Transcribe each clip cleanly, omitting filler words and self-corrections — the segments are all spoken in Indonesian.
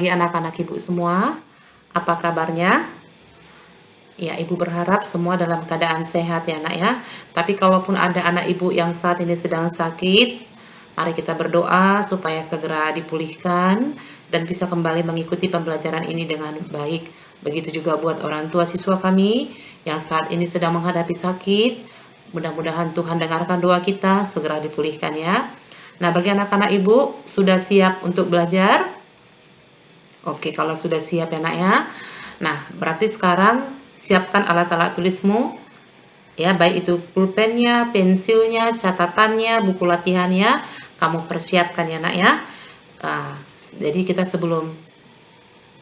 pagi anak-anak Ibu semua. Apa kabarnya? Ya, Ibu berharap semua dalam keadaan sehat ya Nak ya. Tapi kalaupun ada anak Ibu yang saat ini sedang sakit, mari kita berdoa supaya segera dipulihkan dan bisa kembali mengikuti pembelajaran ini dengan baik. Begitu juga buat orang tua siswa kami yang saat ini sedang menghadapi sakit. Mudah-mudahan Tuhan dengarkan doa kita, segera dipulihkan ya. Nah, bagi anak-anak Ibu, sudah siap untuk belajar? Oke, kalau sudah siap ya Nak ya. Nah, berarti sekarang siapkan alat-alat tulismu. Ya, baik itu pulpennya, pensilnya, catatannya, buku latihannya. Kamu persiapkan ya Nak ya. Jadi kita sebelum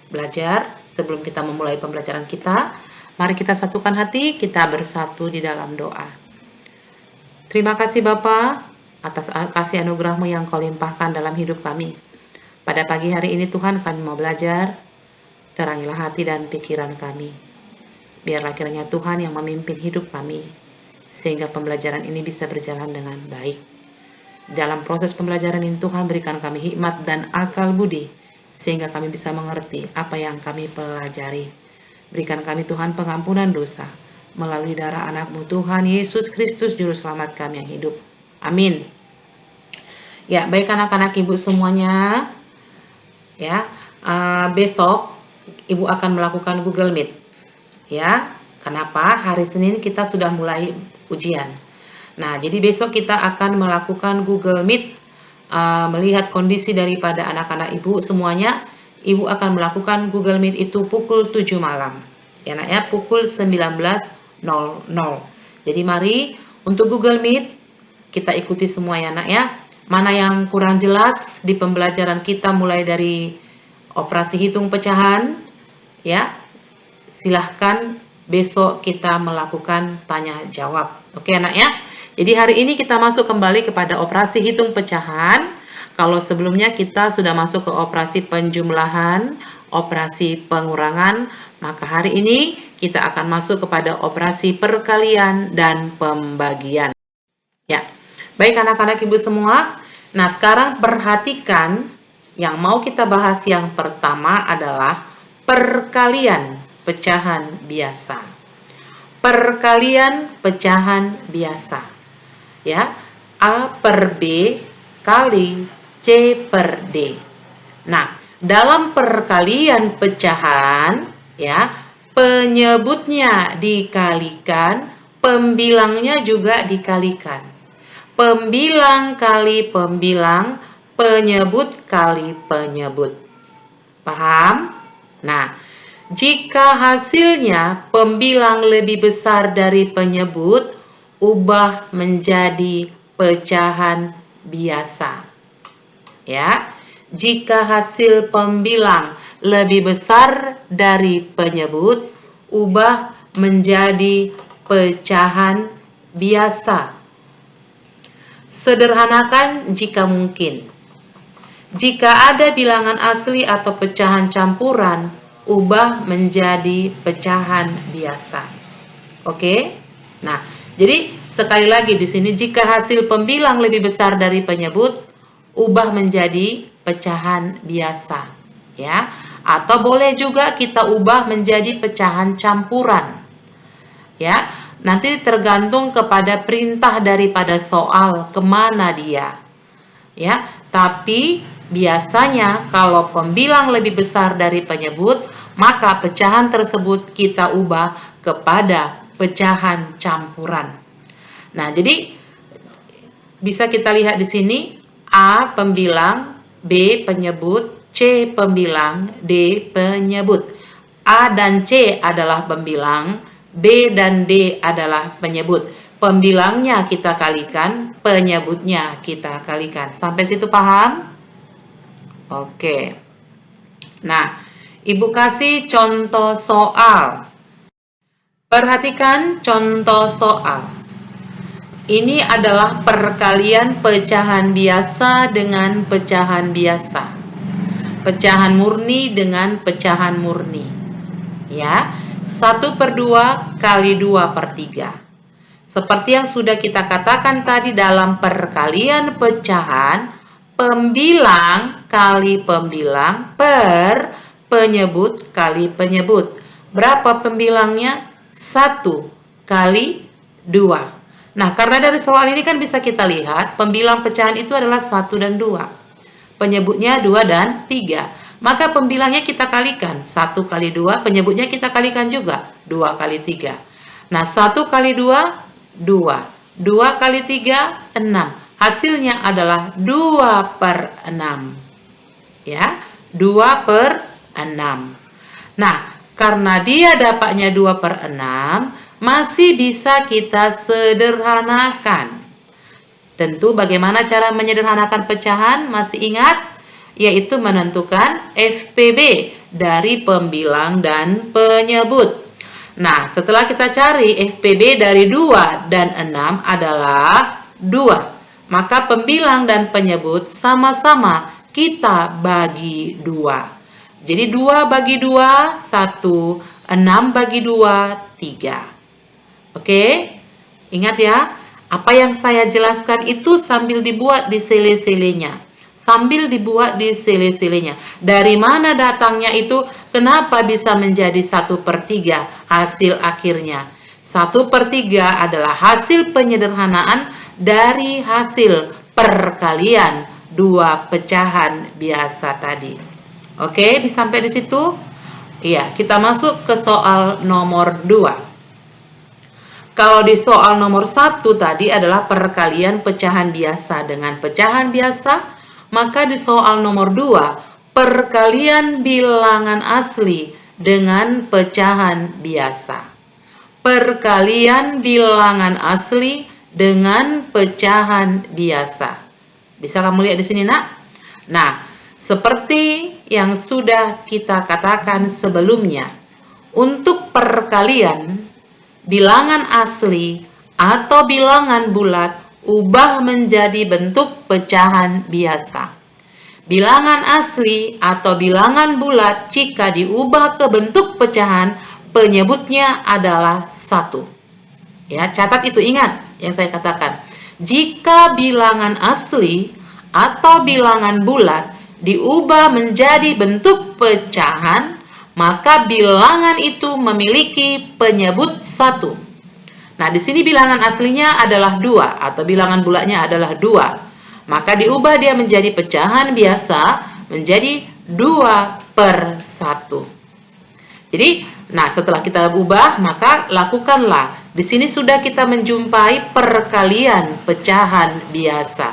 belajar, sebelum kita memulai pembelajaran kita, mari kita satukan hati, kita bersatu di dalam doa. Terima kasih Bapa atas kasih anugerah-Mu yang Kau limpahkan dalam hidup kami. Pada pagi hari ini Tuhan kami mau belajar, terangilah hati dan pikiran kami. Biarlah kiranya Tuhan yang memimpin hidup kami, sehingga pembelajaran ini bisa berjalan dengan baik. Dalam proses pembelajaran ini Tuhan berikan kami hikmat dan akal budi, sehingga kami bisa mengerti apa yang kami pelajari. Berikan kami Tuhan pengampunan dosa, melalui darah anak-Mu Tuhan Yesus Kristus Juru Selamat kami yang hidup. Amin. Ya, baik anak-anak Ibu semuanya. Ya, besok Ibu akan melakukan Google Meet. Ya, kenapa? Hari Senin kita sudah mulai ujian. Nah, jadi besok kita akan melakukan Google Meet, melihat kondisi daripada anak-anak Ibu semuanya. Ibu akan melakukan Google Meet itu pukul 7 malam. Ya, Nak ya, pukul 19.00. Jadi mari untuk Google Meet kita ikuti semua ya Nak ya. Mana yang kurang jelas di pembelajaran kita mulai dari operasi hitung pecahan, ya, silahkan besok kita melakukan tanya jawab. Oke Nak ya. Jadi hari ini kita masuk kembali kepada operasi hitung pecahan. Kalau sebelumnya kita sudah masuk ke operasi penjumlahan, operasi pengurangan, maka hari ini kita akan masuk kepada operasi perkalian dan pembagian. Ya. Baik anak-anak Ibu semua, nah sekarang perhatikan yang mau kita bahas yang pertama adalah perkalian pecahan biasa. Perkalian pecahan biasa. Ya, A per B kali C per D. Nah, dalam perkalian pecahan, ya, penyebutnya dikalikan, pembilangnya juga dikalikan. Pembilang kali pembilang, penyebut kali penyebut. Paham? Nah, jika hasilnya pembilang lebih besar dari penyebut, ubah menjadi pecahan biasa. Ya, jika hasil pembilang lebih besar dari penyebut, ubah menjadi pecahan biasa. Sederhanakan jika mungkin. Jika ada bilangan asli atau pecahan campuran, ubah menjadi pecahan biasa. Oke? Nah, jadi sekali lagi di sini jika hasil pembilang lebih besar dari penyebut, ubah menjadi pecahan biasa, ya. Atau boleh juga kita ubah menjadi pecahan campuran. Ya. Nanti tergantung kepada perintah daripada soal kemana dia. Ya, tapi biasanya kalau pembilang lebih besar dari penyebut, maka pecahan tersebut kita ubah kepada pecahan campuran. Nah, jadi bisa kita lihat di sini A pembilang, B penyebut, C pembilang, D penyebut. A dan C adalah pembilang, B dan D adalah penyebut. Pembilangnya kita kalikan, penyebutnya kita kalikan. Sampai situ paham? Oke. Nah, Ibu kasih contoh soal. Perhatikan contoh soal. Ini adalah perkalian pecahan biasa dengan pecahan biasa. Pecahan murni dengan pecahan murni. Ya. 1/2 kali 2/3. Seperti yang sudah kita katakan tadi dalam perkalian pecahan, pembilang kali pembilang per penyebut kali penyebut. Berapa pembilangnya? 1 kali 2. Nah, karena dari soal ini kan bisa kita lihat pembilang pecahan itu adalah 1 dan 2. Penyebutnya 2 dan 3. Maka pembilangnya kita kalikan. 1 kali 2, penyebutnya kita kalikan juga. 2 kali 3. Nah, 1 kali 2, 2. 2 kali 3, 6. Hasilnya adalah 2 per 6. Ya, 2 per 6. Nah, karena dia dapatnya 2 per 6, masih bisa kita sederhanakan. Tentu bagaimana cara menyederhanakan pecahan? Masih ingat? Yaitu menentukan FPB dari pembilang dan penyebut. Nah, setelah kita cari FPB dari 2 dan 6 adalah 2. Maka pembilang dan penyebut sama-sama kita bagi 2. Jadi 2 bagi 2, 1. 6 bagi 2, 3. Oke? Ingat ya, apa yang saya jelaskan itu sambil dibuat di sele-selenya. Sambil dibuat di sele-selenya. Dari mana datangnya itu? Kenapa bisa menjadi 1/3 hasil akhirnya? 1/3 adalah hasil penyederhanaan dari hasil perkalian 2 pecahan biasa tadi. Oke, sampai di situ? Iya, kita masuk ke soal nomor 2. Kalau di soal nomor 1 tadi adalah perkalian pecahan biasa dengan pecahan biasa, maka di soal nomor 2, perkalian bilangan asli dengan pecahan biasa. Perkalian bilangan asli dengan pecahan biasa. Bisa kamu lihat di sini, Nak? Nah, seperti yang sudah kita katakan sebelumnya, untuk perkalian bilangan asli atau bilangan bulat ubah menjadi bentuk pecahan biasa. Bilangan asli atau bilangan bulat jika diubah ke bentuk pecahan, penyebutnya adalah 1. Ya, catat itu, ingat yang saya katakan. Jika bilangan asli atau bilangan bulat diubah menjadi bentuk pecahan, maka bilangan itu memiliki penyebut 1. Nah, di sini bilangan aslinya adalah 2 atau bilangan bulatnya adalah 2. Maka diubah dia menjadi pecahan biasa menjadi 2/1. Jadi, nah setelah kita ubah, maka lakukanlah. Di sini sudah kita menjumpai perkalian pecahan biasa.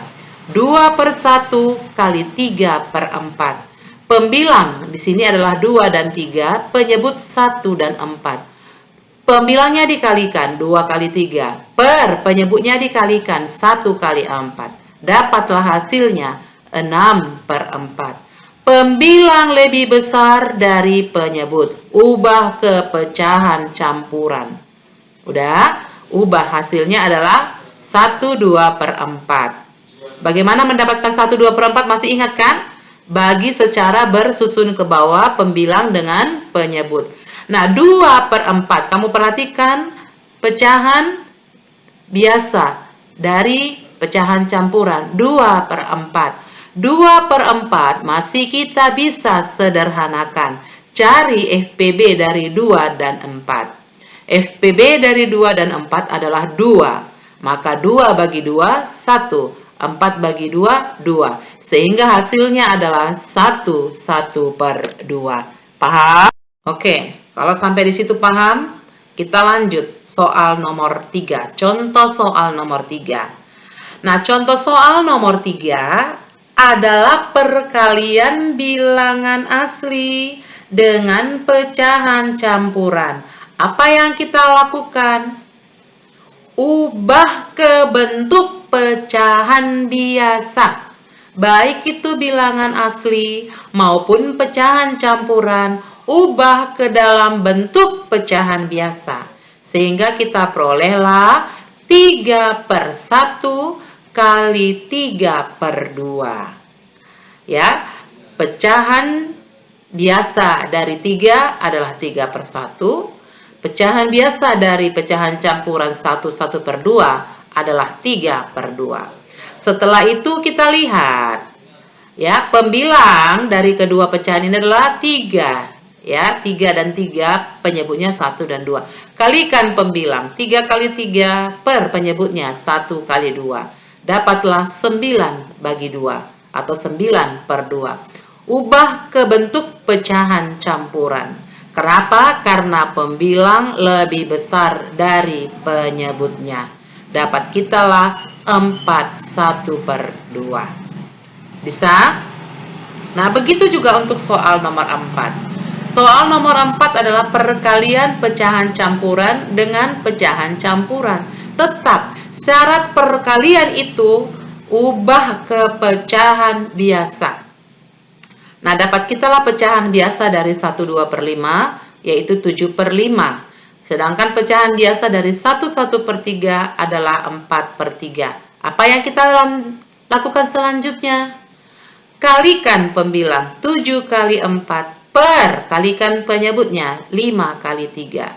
2/1 kali 3/4. Pembilang di sini adalah 2 dan 3, penyebut 1 dan 4. Pembilangnya dikalikan 2 kali 3, per penyebutnya dikalikan 1 kali 4. Dapatlah hasilnya 6/4. Pembilang lebih besar dari penyebut. Ubah ke pecahan campuran. Udah, ubah hasilnya adalah 1/2/4. Bagaimana mendapatkan 1/2/4? Masih ingat kan? Bagi secara bersusun ke bawah pembilang dengan penyebut. Nah, 2/4. Kamu perhatikan pecahan biasa dari pecahan campuran. 2/4. 2/4 masih kita bisa sederhanakan. Cari FPB dari 2 dan 4. FPB dari 2 dan 4 adalah 2. Maka 2 bagi 2, 1. 4 bagi 2, 2. Sehingga hasilnya adalah 1/2. Paham? Oke, kalau sampai di situ paham, kita lanjut soal nomor 3. Contoh soal nomor 3. Nah, contoh soal nomor 3 adalah perkalian bilangan asli dengan pecahan campuran. Apa yang kita lakukan? Ubah ke bentuk pecahan biasa. Baik itu bilangan asli maupun pecahan campuran, ubah ke dalam bentuk pecahan biasa. Sehingga kita perolehlah 3/1 kali 3/2. Ya, pecahan biasa dari 3 adalah 3/1. Pecahan biasa dari pecahan campuran 1/2 adalah 3/2. Setelah itu kita lihat. Ya, pembilang dari kedua pecahan ini adalah 3. Ya, 3 dan 3 penyebutnya 1 dan 2. Kalikan pembilang 3 kali 3 per penyebutnya 1 kali 2. Dapatlah 9 bagi 2 atau 9 per 2. Ubah ke bentuk pecahan campuran. Kenapa? Karena pembilang lebih besar dari penyebutnya. Dapat kitalah 4 1 per 2. Bisa? Nah, begitu juga untuk soal nomor 4. Soal nomor 4 adalah perkalian pecahan campuran dengan pecahan campuran. Tetap, syarat perkalian itu ubah ke pecahan biasa. Nah, dapat kitalah pecahan biasa dari 1/2 per 5, yaitu 7 per 5. Sedangkan pecahan biasa dari 1/1 per 3 adalah 4 per 3. Apa yang kita lakukan selanjutnya? Kalikan pembilang 7 kali 4 per kalikan penyebutnya 5 kali 3.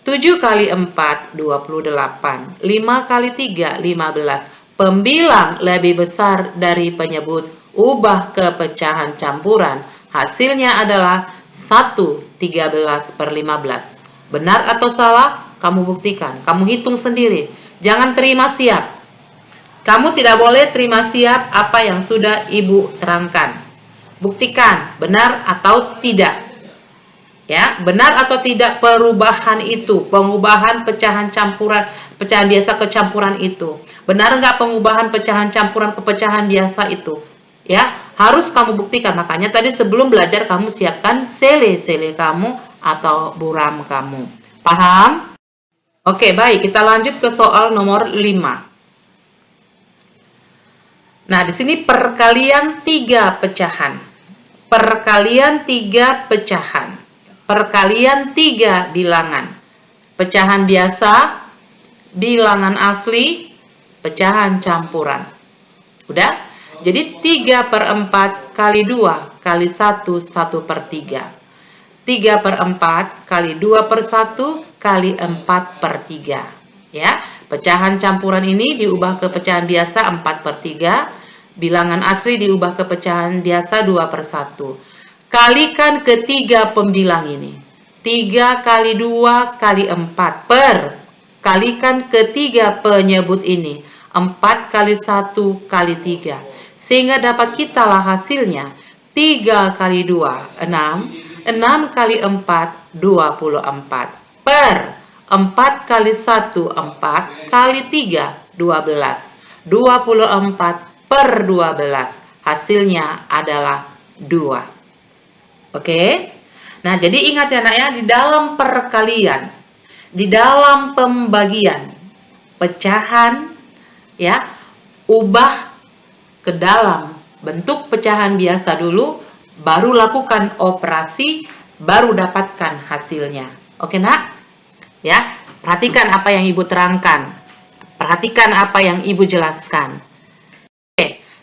7 kali 4 28, 5 kali 3 15. Pembilang lebih besar dari penyebut, ubah ke pecahan campuran. Hasilnya adalah 1 13 per 15. Benar atau salah? Kamu buktikan, kamu hitung sendiri. Jangan terima siap. Kamu tidak boleh terima siap apa yang sudah Ibu terangkan. Buktikan benar atau tidak. Ya, benar atau tidak perubahan itu, pengubahan pecahan campuran, pecahan biasa ke campuran itu. Benar nggak pengubahan pecahan campuran ke pecahan biasa itu? Ya, harus kamu buktikan. Makanya tadi sebelum belajar kamu siapkan sele-sele kamu atau buram kamu. Paham? Oke, baik, kita lanjut ke soal nomor 5. Nah, di sini perkalian 3 pecahan. Perkalian 3 pecahan. Perkalian 3 bilangan. Pecahan biasa, bilangan asli, pecahan campuran. Udah? Jadi 3 per 4 kali 2 kali 1, 1 per 3. 3 per 4 kali 2 per 1 kali 4 per 3. Ya, pecahan campuran ini diubah ke pecahan biasa 4 per 3. Bilangan asli diubah ke pecahan biasa 2 per 1. Kalikan ketiga pembilang ini. 3 kali 2 kali 4 per. Kalikan ketiga penyebut ini. 4 kali 1 kali 3. Sehingga dapat kitalah hasilnya. 3 kali 2, 6. 6 kali 4, 24. Per 4 kali 1, 4 kali 3, 12. 24 per 12. Hasilnya adalah 2. Oke? Nah, jadi ingat ya, Nak ya, di dalam perkalian, di dalam pembagian, pecahan ya, ubah ke dalam bentuk pecahan biasa dulu, baru lakukan operasi, baru dapatkan hasilnya. Oke, Nak? Ya, perhatikan apa yang Ibu terangkan. Perhatikan apa yang Ibu jelaskan.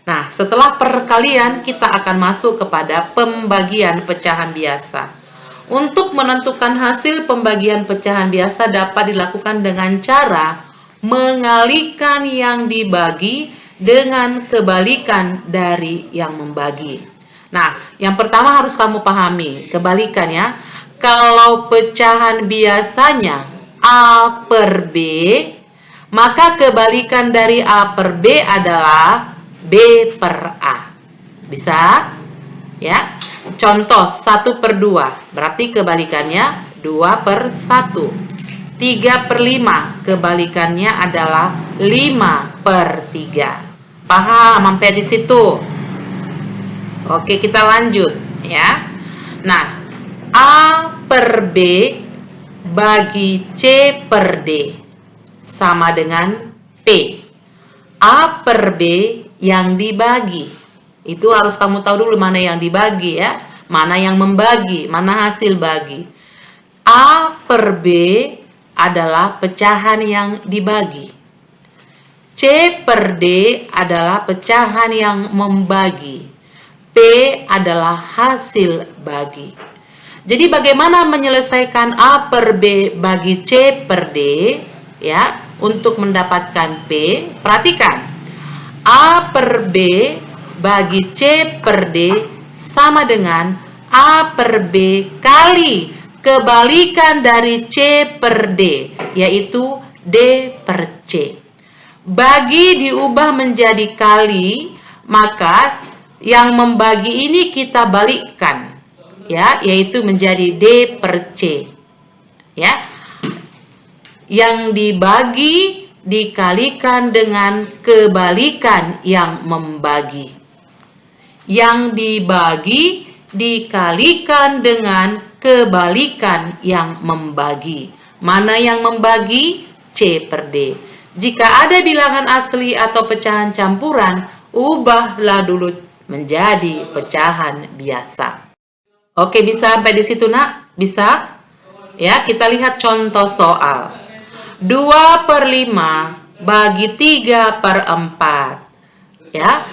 Nah, setelah perkalian, kita akan masuk kepada pembagian pecahan biasa. Untuk menentukan hasil pembagian pecahan biasa dapat dilakukan dengan cara mengalihkan yang dibagi dengan kebalikan dari yang membagi. Nah, yang pertama harus kamu pahami, kebalikan ya. Kalau pecahan biasanya A per B, maka kebalikan dari A per B adalah B per A. Bisa? Ya. Contoh 1 per 2. Berarti kebalikannya 2 per 1. 3 per 5. Kebalikannya adalah 5 per 3. Paham sampai di situ? Oke, kita lanjut ya. Nah, A per B bagi C per D sama dengan P. A per B yang dibagi. Itu harus kamu tahu dulu mana yang dibagi ya. Mana yang membagi, mana hasil bagi. A per B adalah pecahan yang dibagi. C per D adalah pecahan yang membagi. P adalah hasil bagi. Jadi bagaimana menyelesaikan A per B bagi C per D ya, untuk mendapatkan P? Perhatikan. A per B bagi C per D sama dengan A per B kali kebalikan dari C per D, yaitu D per C. Bagi diubah menjadi kali, maka yang membagi ini kita balikkan, ya, yaitu menjadi D per C. Ya, yang dibagi dikalikan dengan kebalikan yang membagi. Yang dibagi dikalikan dengan kebalikan yang membagi. Mana yang membagi? C per D. Jika ada bilangan asli atau pecahan campuran, ubahlah dulu menjadi pecahan biasa. Oke, bisa sampai di situ, Nak? Bisa? Ya, kita lihat contoh soal. 2 per 5 bagi 3 per 4. Ya,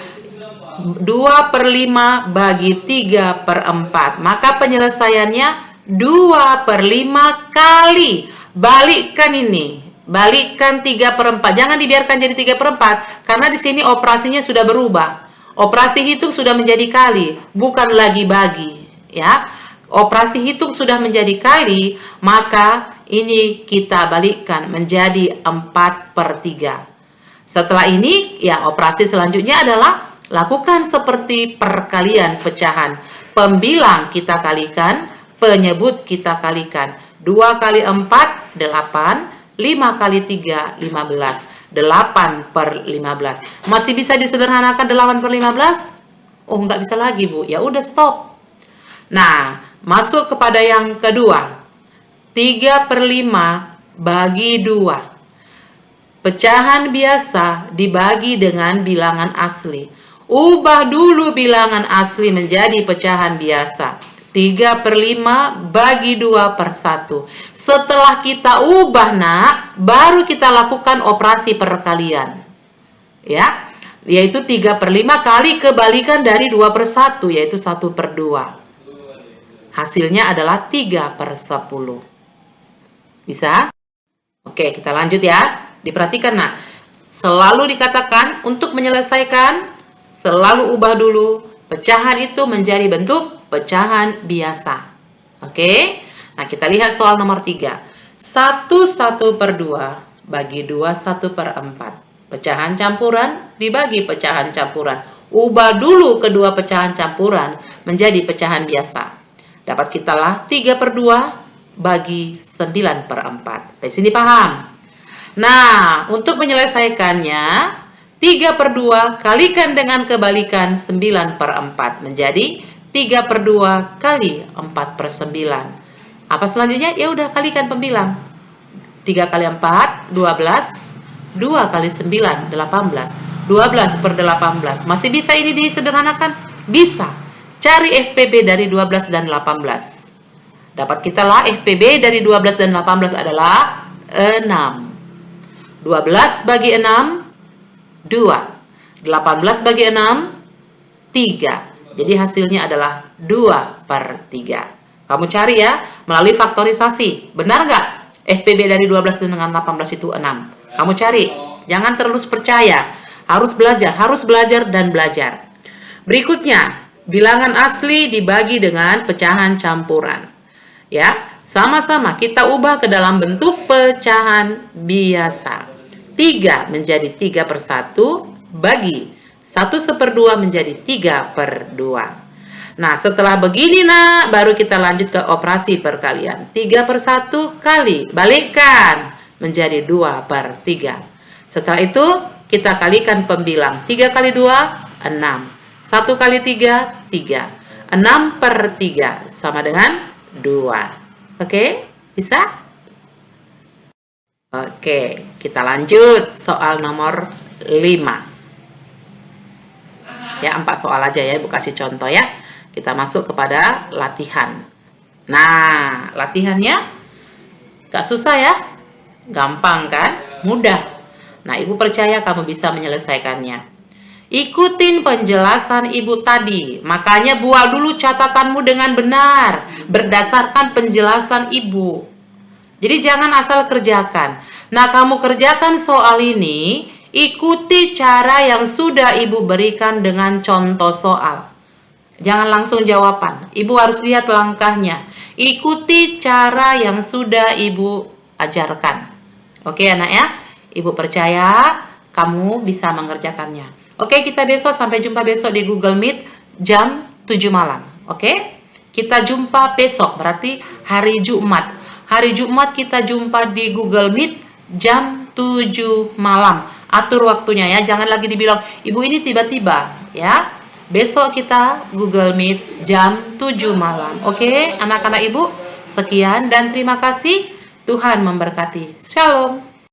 2 per 5 bagi 3 per 4. Maka penyelesaiannya 2 per 5 kali. Balikkan ini. Balikkan 3 per 4. Jangan dibiarkan jadi 3 per 4. Karena di sini operasinya sudah berubah. Operasi hitung sudah menjadi kali. Bukan lagi bagi. Ya, operasi hitung sudah menjadi kali. Maka ini kita balikkan menjadi 4 per 3. Setelah ini, ya operasi selanjutnya adalah lakukan seperti perkalian pecahan. Pembilang kita kalikan, penyebut kita kalikan. 2 kali 4, 8. 5 kali 3, 15. 8 per 15. Masih bisa disederhanakan 8 per 15? Oh, nggak bisa lagi, Bu. Ya udah, stop. Nah, masuk kepada yang kedua. 3 per 5 bagi 2. Pecahan biasa dibagi dengan bilangan asli. Ubah dulu bilangan asli menjadi pecahan biasa. 3 per 5 bagi 2 per 1. Setelah kita ubah, Nak, baru kita lakukan operasi perkalian. Ya, yaitu 3 per 5 kali kebalikan dari 2 per 1, yaitu 1 per 2. Hasilnya adalah 3 per 10. Bisa? Oke, kita lanjut ya. Diperhatikan, Nak. Selalu dikatakan untuk menyelesaikan, selalu ubah dulu pecahan itu menjadi bentuk pecahan biasa. Oke? Nah, kita lihat soal nomor 3. 1 per 2 bagi 2 1 per 4. Pecahan campuran dibagi pecahan campuran. Ubah dulu kedua pecahan campuran menjadi pecahan biasa. Dapat kitalah 3 per 2 bagi 9 per 4. Di sini paham? Nah, untuk menyelesaikannya, 3 per 2 kalikan dengan kebalikan 9 per 4 menjadi 3 per 2 kali 4 per 9. Apa selanjutnya? Ya udah, kalikan pembilang. 3 kali 4, 12. 2 kali 9, 18. 12 per 18. Masih bisa ini disederhanakan? Bisa. Cari FPB dari 12 dan 18. Dapat kita lah FPB dari 12 dan 18 adalah 6. 12 bagi 6, 2. 18 bagi 6, 3. Jadi hasilnya adalah 2 per 3. Kamu cari ya, melalui faktorisasi. Benar nggak? FPB dari 12 dengan 18 itu 6. Kamu cari. Jangan terus percaya. Harus belajar dan belajar. Berikutnya, bilangan asli dibagi dengan pecahan campuran. Ya, sama-sama kita ubah ke dalam bentuk pecahan biasa. 3 menjadi 3 per 1 bagi 1/2 menjadi 3 per 2. Nah, setelah begini, Nak, baru kita lanjut ke operasi perkalian. 3 per 1 kali, balikkan menjadi 2 per 3. Setelah itu, kita kalikan pembilang. 3 kali 2, 6. 1 kali 3, 3. 6 per 3 sama dengan 2. Oke, bisa? Oke, kita lanjut soal nomor 5. Ya, 4 soal aja ya, Ibu kasih contoh ya. Kita masuk kepada latihan. Nah, latihannya gak susah ya? Gampang kan? Mudah. Nah, Ibu percaya kamu bisa menyelesaikannya. Ikutin penjelasan Ibu tadi. Makanya buat dulu catatanmu dengan benar. Berdasarkan penjelasan Ibu. Jadi jangan asal kerjakan. Nah, kamu kerjakan soal ini. Ikuti cara yang sudah Ibu berikan dengan contoh soal. Jangan langsung jawaban. Ibu harus lihat langkahnya. Ikuti cara yang sudah Ibu ajarkan. Oke anak ya? Ibu percaya kamu bisa mengerjakannya. Oke, kita besok sampai jumpa besok di Google Meet jam 7 malam. Oke? Kita jumpa besok, berarti hari Jumat. Hari Jumat kita jumpa di Google Meet jam 7 malam. Atur waktunya ya, jangan lagi dibilang, Ibu ini tiba-tiba ya. Besok kita Google Meet jam 7 malam. Oke, anak-anak Ibu, sekian dan terima kasih. Tuhan memberkati. Shalom.